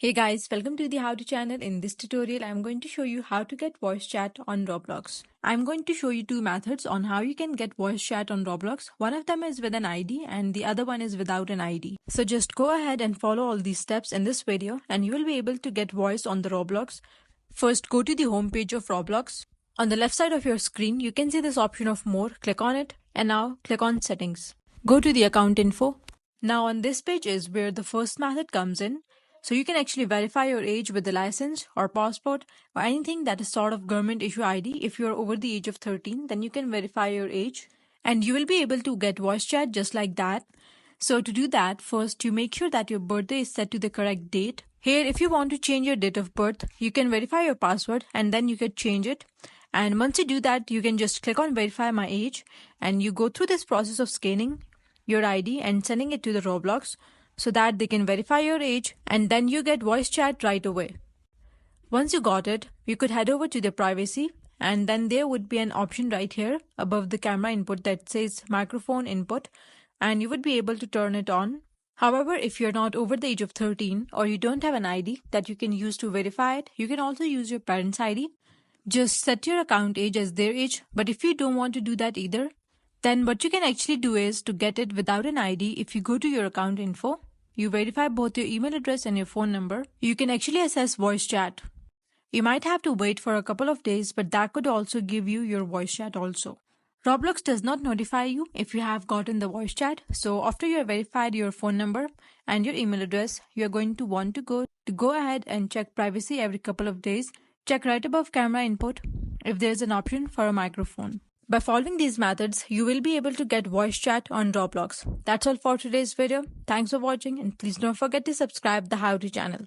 Hey guys, welcome to the How To channel. In this tutorial, I'm going to show you how to get voice chat on Roblox. I'm going to show you two methods on how you can get voice chat on Roblox. One of them is with an ID and the other one is without an ID. So just go ahead and follow all these steps in this video and you will be able to get voice on the Roblox. First, go to the home page of Roblox. On the left side of your screen, you can see this option of more. Click on it and now click on settings. Go to the account info. Now on this page is where the first method comes in. So you can actually verify your age with the license or passport or anything that is sort of government issue ID. If you're over the age of 13, then you can verify your age and you will be able to get voice chat just like that. So to do that, first you make sure that your birthday is set to the correct date. Here, if you want to change your date of birth, you can verify your password and then you can change it. And once you do that, you can just click on verify my age and you go through this process of scanning your ID and sending it to the Roblox, so that they can verify your age and then you get voice chat right away. Once you got it, you could head over to the privacy and then there would be an option right here above the camera input that says microphone input and you would be able to turn it on. However, if you're not over the age of 13 or you don't have an ID that you can use to verify it, you can also use your parents' ID. Just set your account age as their age, but if you don't want to do that either, then what you can actually do is to get it without an ID. If you go to your account info, you verify both your email address and your phone number, you can actually access voice chat. You might have to wait for a couple of days, but that could also give you your voice chat also. Roblox does not notify you if you have gotten the voice chat. So after you have verified your phone number and your email address, you are going to want to go ahead and check privacy every couple of days. Check right above camera input if there is an option for a microphone. By following these methods, you will be able to get voice chat on Roblox. That's all for today's video. Thanks for watching and please don't forget to subscribe the How To channel.